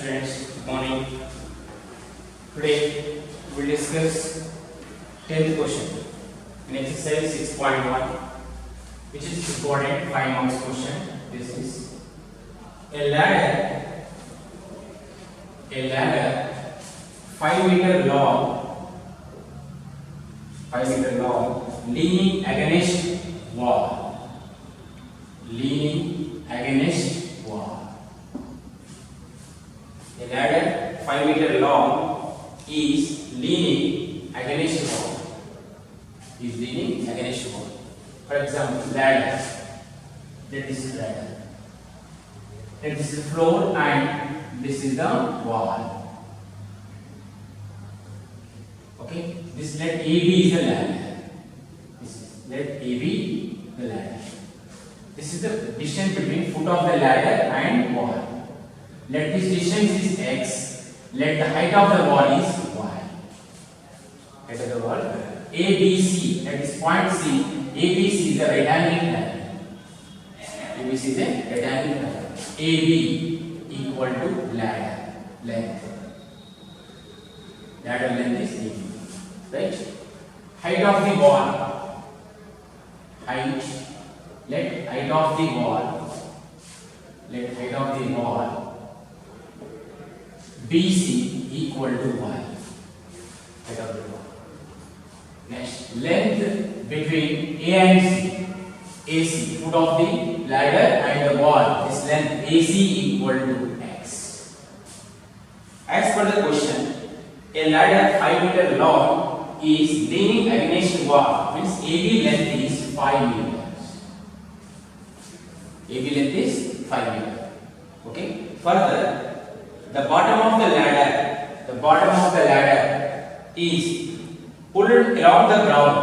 Friends, good morning. Today we will discuss 10th question in exercise 6.1, which is important 5 marks question. This is a ladder 5 meter long, leaning against wall, A ladder 5 meter long is leaning against wall. For example, ladder. That is ladder. That is the floor and this is the wall. Okay. This let AB is the ladder. Let AB the ladder. This is the distance between foot of the ladder and wall. Let this distance is x. Let the height of the wall is y. Height of the wall ABC, that is point C. ABC is a rectangular line. ABC is a rectangular line. AB equal to ladder length. Ladder length is AB. Right? Height of the wall. Let height of the wall BC equal to y. Height of the wall. Next, length between A and C. AC, foot of the ladder and the wall. This length AC equal to x. As per the question, a ladder 5 meter long is leaning against wall. Means AB length is 5 meters. AB length is 5 meters. Okay. Further, the bottom of the ladder is pulled along the ground.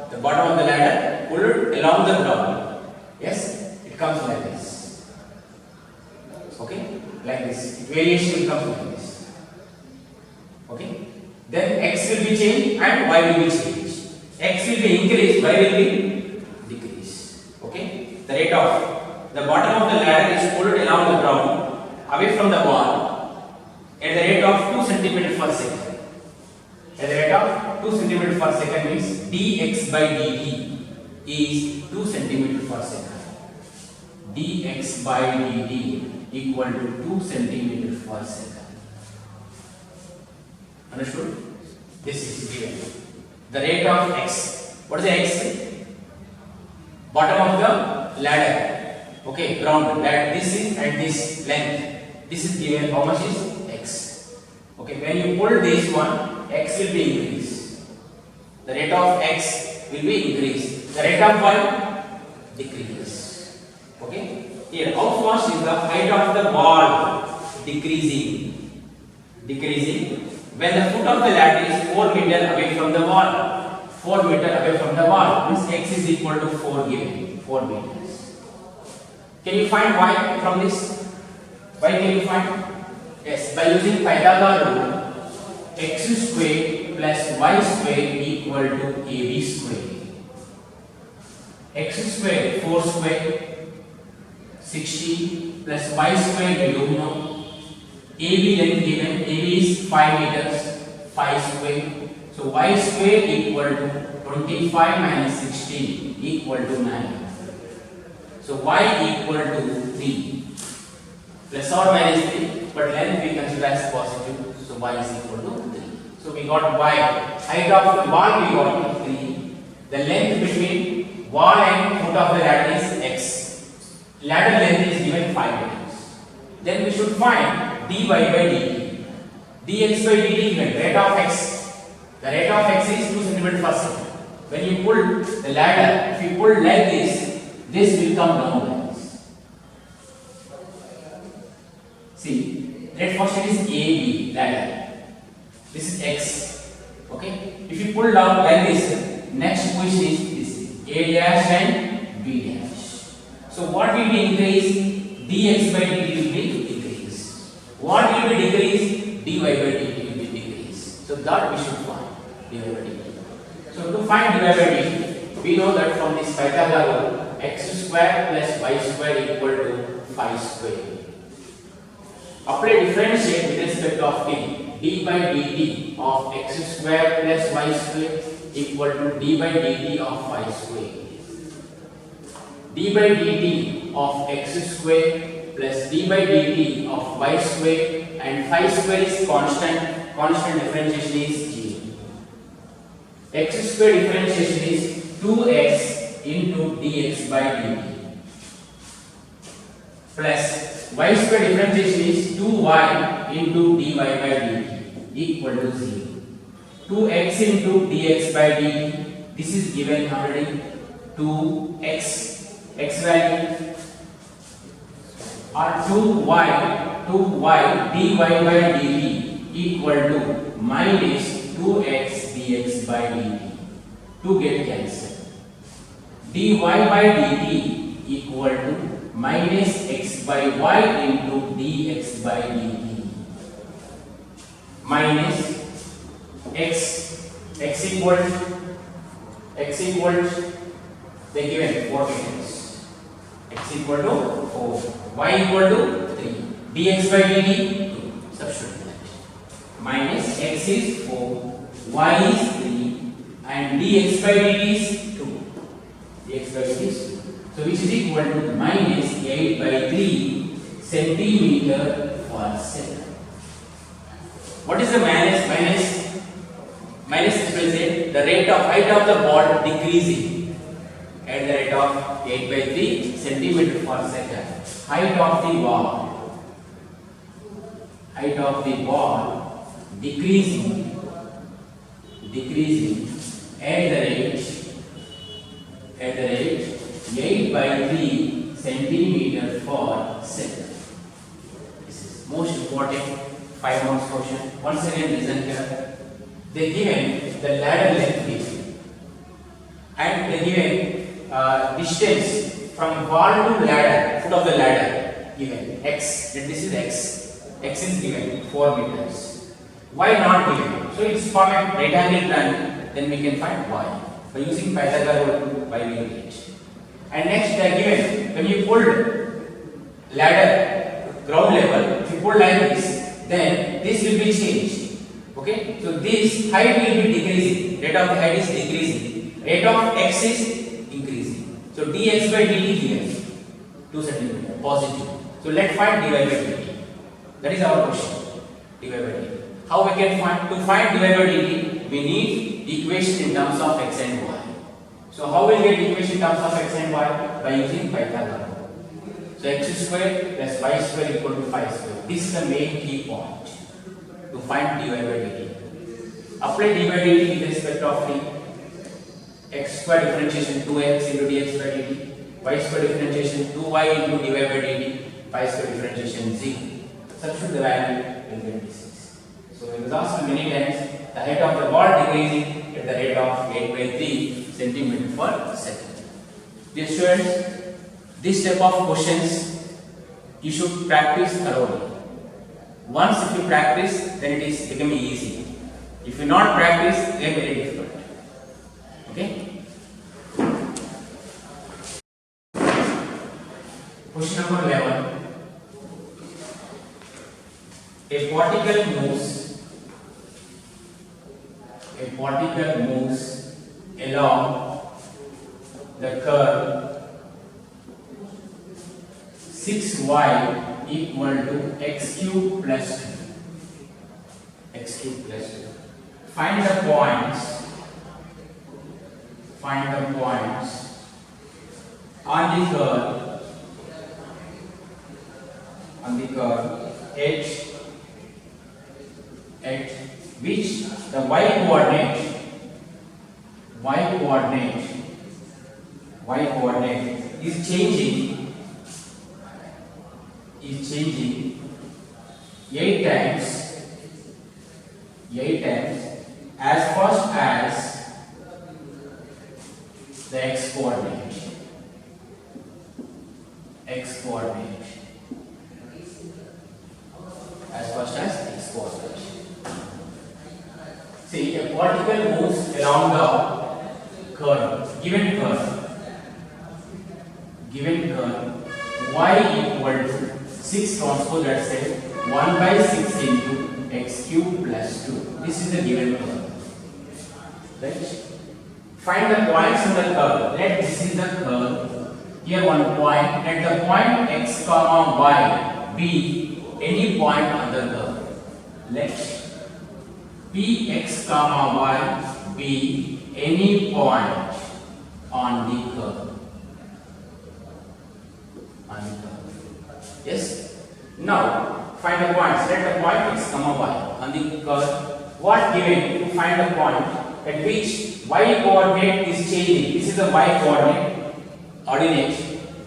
The bottom of the ladder pulled along the ground. Yes, it comes like this. Okay, like this. Variation will come like this. Okay. Then x will be changed and y will be changed. X will be increased, y will be decreased. Okay. The bottom of the ladder is pulled along the ground, away from the wall, at the rate of 2 cm per second. At the rate of 2 cm per second means dx by dt is 2 cm per second. Dx by dt equal to 2 cm per second. Understood? This is given. The rate of x. What is the x? Bottom of the ladder. Okay, ground. This is at this length. This is given. How much is x? Okay, when you pull this one, x will be increased. The rate of x will be increased. The rate of y decreases. Okay. Here, how fast is the height of the wall decreasing? When the foot of the ladder is 4 meter away from the wall. 4 meter away from the wall means x is equal to 4 given. 4 meters. Can you find y from this? Y can you find? Yes, by using Pythagoras rule, x square plus y square equal to ab square. X square 4 square 60 plus y square we don't know. AB length given, AB is 5 meters, 5 square. So y square equal to 25 minus 16 equal to 9. So y equal to 3 plus or minus 3, but length we consider as positive. So y is equal to 3. So we got y. Height of the wall we got 3. The length between wall and foot of the ladder is x. Ladder length is given 5 meters. Then we should find dy by dt. Dx by dt is the rate of x. The rate of x is 2 cm per second. When you pull the ladder, if you pull like this will come down like this. See, that function is AB ladder. This is x. Okay. If you pull down like this, next position is this A dash and B dash. So what will be increased? Dx by dt will be decreased. What will be decreased? Dy by dt will be decreased. So that we should find dy by dt. So to find dy by dt, we know that from this Pythagoras rule, x square plus y square equal to 5 square. Apply differentiate with respect of t. D by dt of x square plus y square equal to d by dt of y square. D by dt of x square plus d by dt of y square, and phi square is constant. Constant differentiation is 0. X square differentiation is 2x into dx by dt plus y square differentiation is 2y into dy by dt equal to 0. 2x into dx by dt, this is given already. 2x, x value, or 2y dy by dt equal to minus 2x dx by dt. 2 get cancelled. Dy by dt equal to minus x by y into dx by dt minus x equal they given 4 meters. X equal to 4, y equal to 3, dx by dt 2. Substitute that. Minus x is 4, y is 3, and dx by dt is 2. Dx by dt is 2. So which is equal to minus 8 by 3 centimeter per second. What is the minus? Minus represent the rate of height of the ball decreasing at the rate of 8 by 3 centimeter per second. Height of the ball decreasing at the rate 8 by 3 centimeter per second. This is most important 5 marks question. Once again listen here. They given the ladder length given, and they given distance from wall to ladder, foot of the ladder given x. That this is x. X is given 4 meters. Y not given. So it's from a right angle triangle. Then we can find y by using Pythagoras rule. Y we will get. And next they are given when you pull ladder ground level, if you pull like this, then this will be changed. Okay, so this height will be decreasing. Rate of the height is decreasing. Rate of x is increasing. So dx by dt given 2 cm positive. So let's find dy by dt. That is our question. Dy by dt. How we can find? To find dy by dt, we need equation in terms of x and y. So how will we get equation in terms of x and y? By using Pythagoras. So x square plus y square equal to 5 square. This is the main key point to find dy by dt. Apply dy by dt with respect of the x square differentiation 2x into dx by dt, y square differentiation 2y into dy by dt, y square differentiation 0. Substitute the value will get this. So it was asked many times the height of the ball decreasing at the rate of 8 by 3 centimeter per second. Dear students, this type of questions you should practice thoroughly. Once if you practice, then it is becoming easy. If you not practice, they are very difficult. Okay? Question number 11. A particle moves along the curve 6y equal to x cube plus 2. Find the points on the curve h at which the y coordinate is changing 8 times as fast as the x coordinate. As fast as x coordinate. See, a particle moves along the curve, given curve y equal to 6 transpose, let's say 1 by 6 into x cube plus 2. This is the given curve. Right? Find the points on the curve. Let this is the curve. Here one point. Let the point x comma y be any point on the curve. Let px comma y be any point on the curve. Yes. Now find the points. Let the point x comma y on the curve. What given to find the point at which y coordinate is changing? This is the y coordinate ordinate.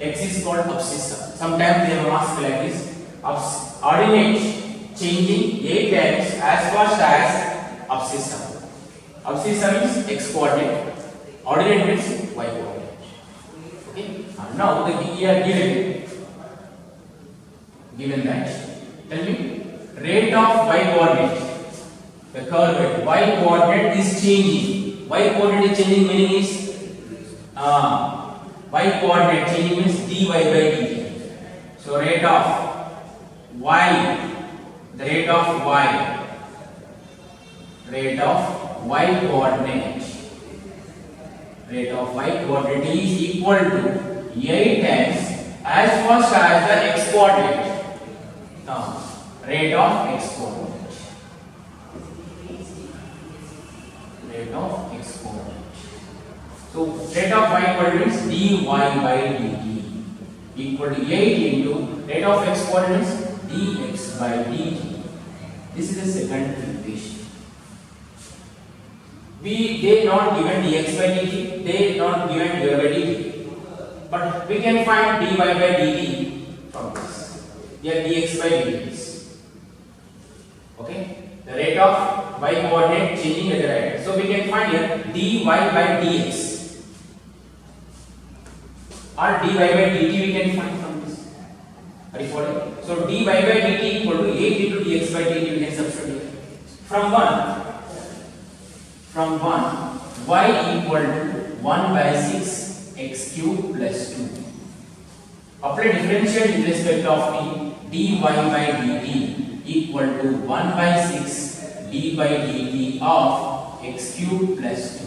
X is called abscissa. Sometimes they have asked like this. Ordinate changing 8 times as fast as abscissa. Abscissa means x coordinate. Ordinate means y coordinate. Okay. And now the here given that, tell me rate of y coordinate. The curve y coordinate is changing. Y coordinate is changing meaning is y coordinate changing means dy by dt. So rate of y, the rate of y coordinate is equal to 8 times as fast as the x coordinate. Now rate of x coordinate. So rate of y coordinates dy by dt equal to 8 into rate of x coordinates dx by dt. This is the second equation. They not given dx by dt, they not given dy by dt, but we can find dy by dt from this. Here dx by dt is okay. The rate of y coordinate changing at the right. So we can find here dy by dx. Or dy by dt we can find from this. Are you following? So dy by dt equal to 8 into dx by dt we can substitute. From 1 y equal to 1 by 6 x cube plus 2. Apply differential with respect of dy by dt equal to 1 by 6 d by dt of x cube plus 2.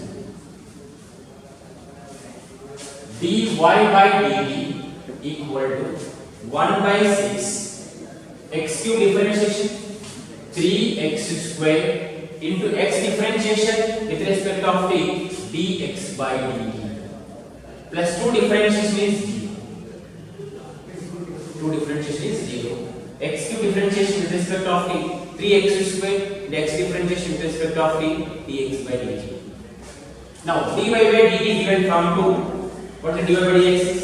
dy by dt equal to 1 by 6 x cube differentiation 3x square into x differentiation with respect of dx by dt plus 2 differentiation is 0. 2 differentiation is 0. X cube differentiation with respect of 3x square and x differentiation with respect of dx by dt. Now dy by dt given from 2. What is dy by dx is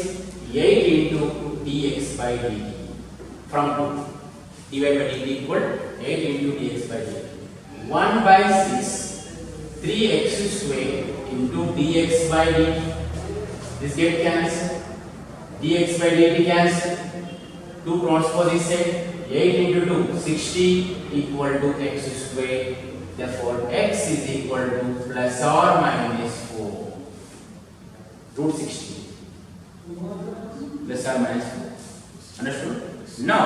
8 into dx by dt from 2. dy by dt equal 8 into dx by dt. 1 by 6 3x square into dx by dt. This get cancelled. Dx by dt cancelled. 2 transpose this side. 8 into 2 60 equal to x square. Therefore x is equal to plus or minus 4 root 60 plus or minus 4. Understood? Now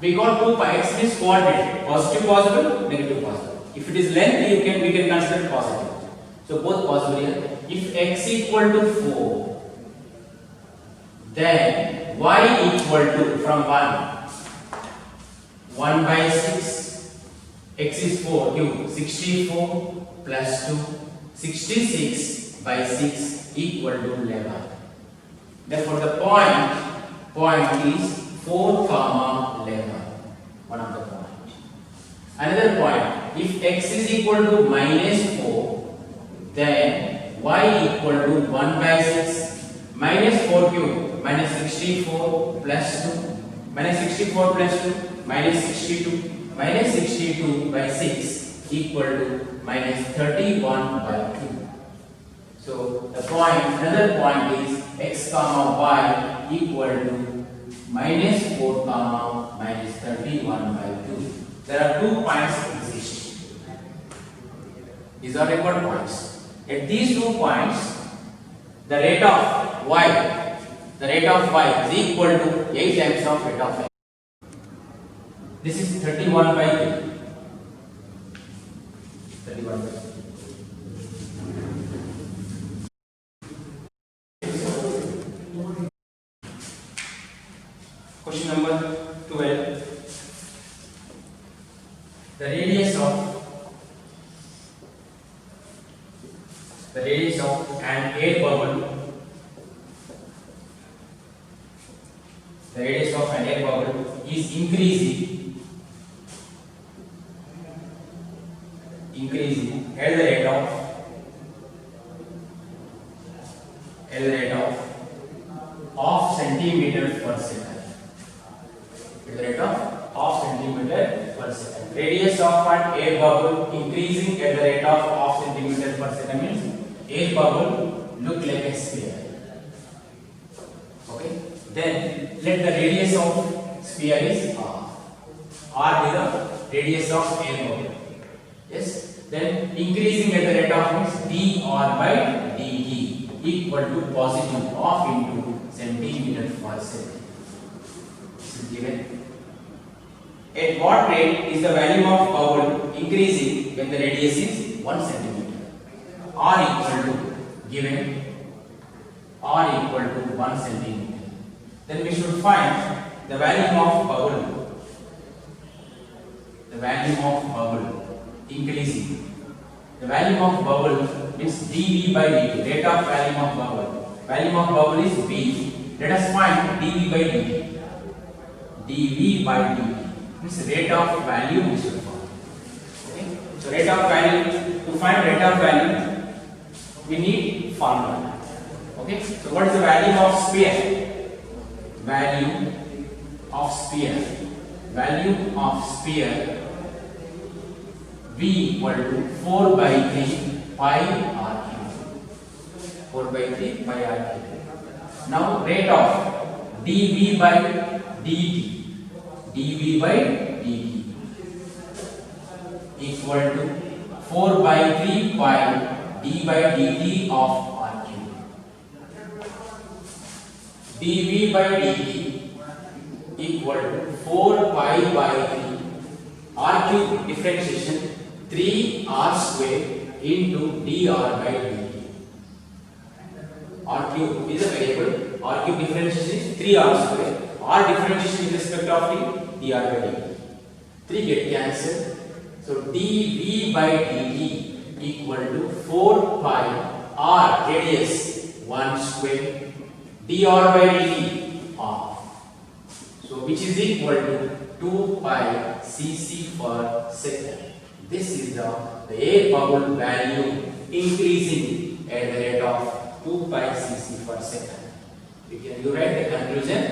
we got 2 pi. X is coordinate, positive possible, negative possible. If it is length, we can consider it positive. So both possible here. If x equal to 4, then y equal to from 1 by 6, x is 4, 64 plus 2, 66 by 6 equal to 11. Therefore the point is 4 comma 11. One of the point. Another point, if x is equal to minus 4, then y equal to 1 by 6 minus 4 cube minus 64 plus 2 minus 64 plus 2 minus 62 by 6 equal to minus 31 by 2. So the point, another point is x comma y equal to minus 4 comma minus 31 by 2. There are 2 points exist. These are record points. At these 2 points, the rate of y is equal to 8 times of rate of x. This is 31 by 3. 31 by 3. Question number 12. The radius of an air bubble. The radius of an air bubble is increasing at the rate of half centimeter per second. At the rate of half centimeter per second. Radius of an air bubble increasing at the rate of half centimeter per second means air bubble look like a sphere. Okay. Then let the radius of sphere is r. R is the radius of air bubble. Yes. Then increasing at the rate of means dr by dt equal to positive half into centimeter per second. This is given. At what rate is the volume of bubble increasing when the radius is 1 centimeter? R equal to given R equal to 1 centimeter. Then we should find the volume of bubble. The volume of bubble increasing. The volume of bubble means dV by dt. Rate of volume of bubble. Volume of bubble is V. Let us find dV by dt. dV by dt means rate of value we should find. Okay. So rate of value, to find rate of value we need formula. Okay. So what is the value of sphere? Value of sphere. Value of sphere V equal to 4 by 3 pi r cube. 4 by 3 pi r cube. Now rate of dV by dt. dV by dt equal to 4 by 3 pi d by dt of r cube. dV by dt equal to 4 pi by 3 r cube differentiation 3 r square into dr by dt. R cube is a variable. R cube differentiation is 3 r square. R differentiation with respect of the dr by dt. 3 get cancelled. So dV by dt equal to 4 pi r radius 1 square dr by dt r. So which is equal to 2 pi cc per second. This is the air bubble value increasing at the rate of 2 pi cc per second. You write the conclusion.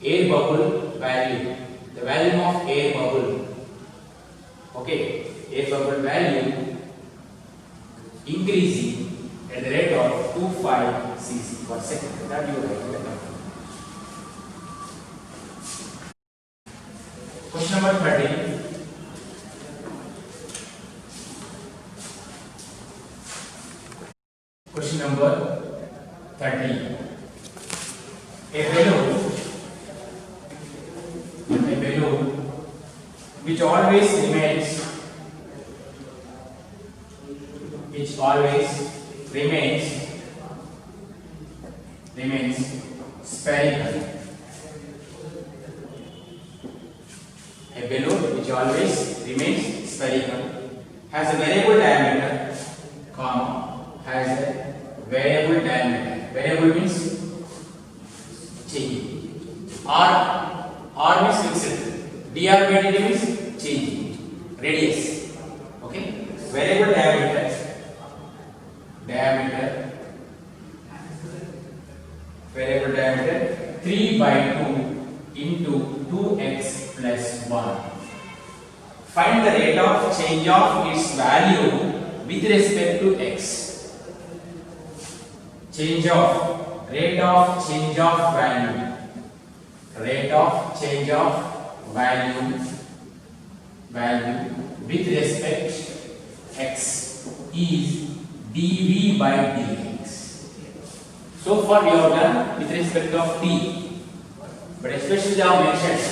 Air bubble value, the volume of air bubble, okay, air bubble value increasing at the rate of 2 pi cc per second. That you write. Question number 13. Question number 13. A balloon which always remains spherical. A balloon which always remains spherical has a variable diameter, has a variable diameter. Variable means changing. R means fixed. dr by dt means changing. Radius. Okay. Variable diameter 3 by 2 into 2x plus 1. Find the rate of change of its value with respect to x. Rate of change of value. Rate of change of value with respect x is dV by dx. So far we have done with respect of t, but especially I have mentioned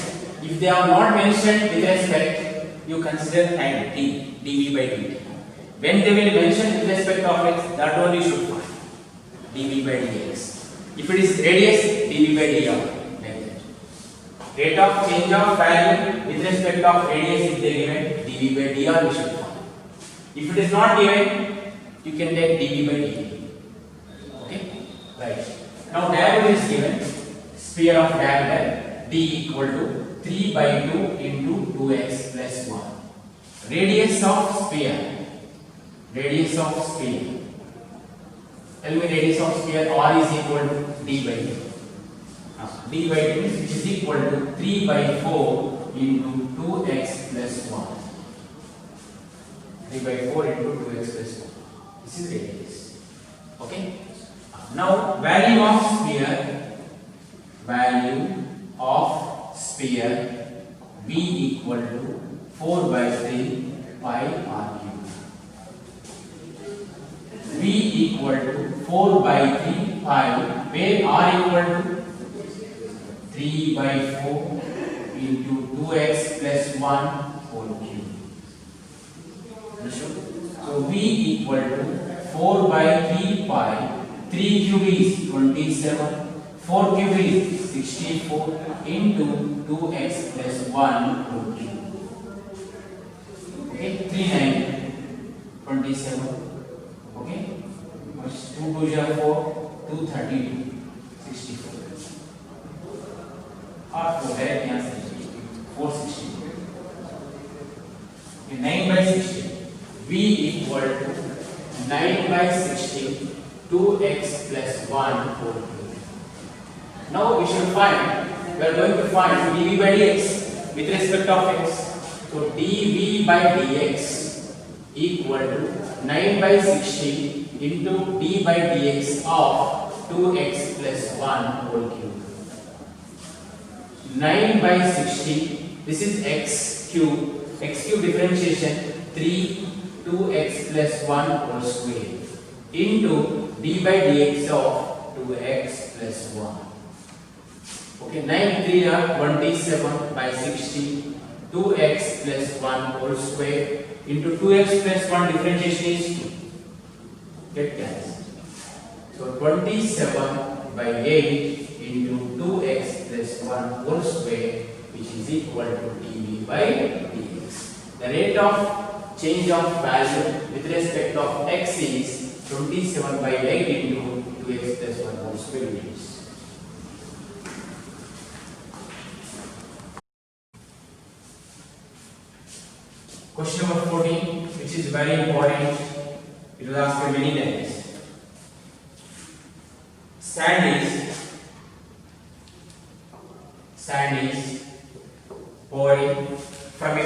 If they are not mentioned with respect, you consider time t, dv by dt. When they will mention with respect of x, that only you should find dv by dx. If it is radius, dv by dr, like that. Rate of change of value with respect of radius if they given, dv by dr we should find. If it is not given, you can take dv by dt. Okay, right. Now diameter is given, sphere of diameter d equal to 3 by 2 into 2x plus 1. Radius of sphere. Radius of sphere. Tell me radius of sphere. R is equal to d by 2. D by 2 which is equal to 3 by 4 into 2x plus 1. 3 by 4 into 2x plus 1. This is radius. Okay. Now value of sphere. Value of sphere V equal to 4 by 3 pi r cube. V equal to 4 by 3 pi, where r equal to 3 by 4 into 2x plus 1 whole cube. So V equal to 4 by 3 pi, 3 cube is 27. 4 cube is 64 into 2x plus 1 whole cube. Okay, 3 9 27. Okay, 2 2 is 4, 2 32, 64. Or 4 direct answer 460. Okay, 9 by 60. V equal to 9 by 60, 2x plus 1 whole cube. Now we should find, we are going to find dv by dx with respect of x. So dv by dx equal to 9 by 60 into d by dx of 2x plus 1 whole cube. 9 by 60, this is x cube differentiation 3 2x plus 1 whole square into d by dx of 2x plus 1. Okay, 9 3 are 27 by 60, 2x plus 1 whole square into 2x plus 1 differentiation is 2. Get cancelled. So 27 by 8 into 2x plus 1 whole square, which is equal to dv by dx. The rate of change of value with respect of x is 27 by 8 into 2x plus 1 whole square units. Question number 14, which is very important. It was asked many times. Sand is pouring from a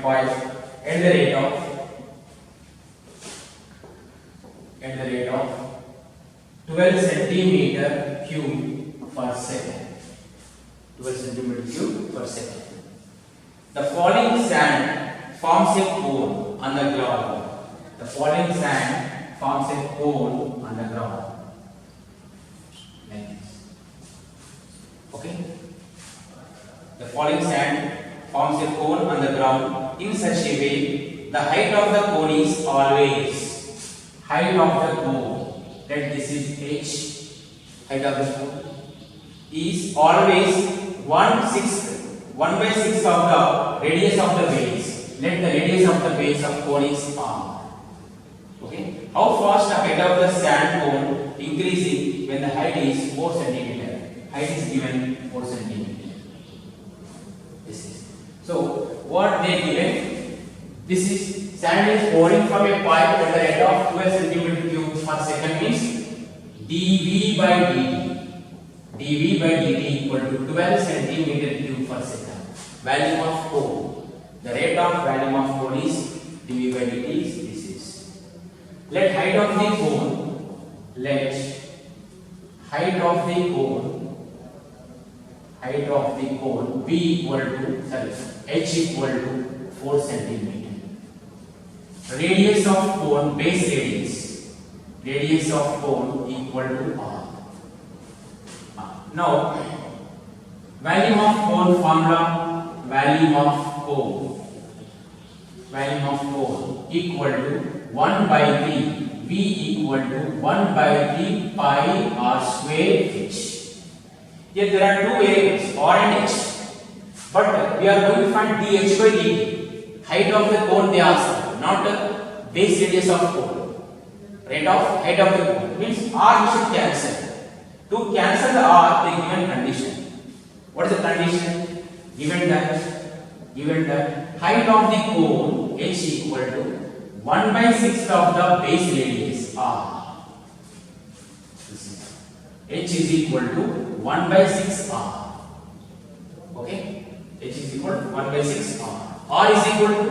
point at the rate of 12 centimeter cube per second. 12 centimeter cube per second. The falling sand forms a cone on the ground. The falling sand forms a cone on the ground. Like this. Okay? The falling sand forms a cone on the ground in such a way the height of the cone is always height of the cone. That this is h. Height of the cone is always 1 by 6 of the radius of the base. Let the radius of the base of cone is r. Okay. How fast the height of the sand cone increasing when the height is 4 cm. Height is given 4 cm. This is. So what they given? This is sand is pouring from a pipe at the rate of 12 cm cube per second means dv by dt. dV by dt equal to 12 centimeter cube per second. Value of cone. The rate of value of cone is dV by dt is this is. Let height of the cone. Let height of the cone b equal to h equal to 4 centimeter. Radius of cone, base radius. Radius of cone equal to r. Now volume of cone formula, volume of cone equal to 1 by 3, V equal to 1 by 3 pi r square h. Here there are two variables, r and h, but we are going to find dh by dt. Height of the cone they ask, not base radius of cone. Height of the cone means r we should cancel. To cancel the r, they given condition. What is the condition? Given that height of the cone h equal to 1 by 6th of the base radius r. H is equal to 1 by 6 r. Okay? H is equal to 1 by 6 r. R is equal to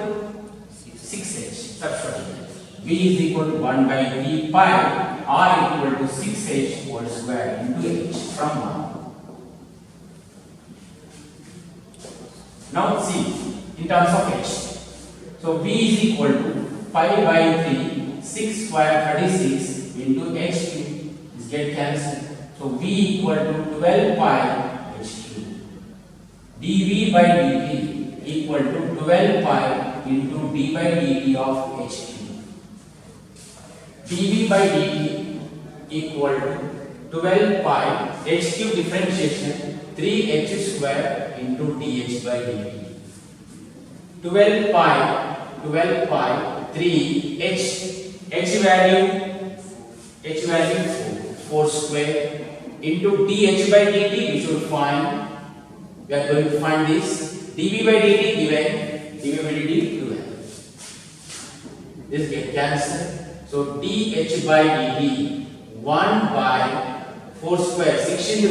6h. Substitute. V is equal to 1 by 3 pi. R equal to 6h whole square into h from 1. Now see in terms of h. So V is equal to 5 by 3, 6 square 36 into h cube. This get cancelled. So V equal to 12 pi h cube. dV by dt equal to 12 pi into d by dt of h cube. dV by dt equal to 12 pi h cube differentiation 3h square into dh by dt. 12 pi 3 h value 4 square into dh by dt we should find. We are going to find this dV by dt given. This get cancelled. So dh by dt 1 by 4 square 16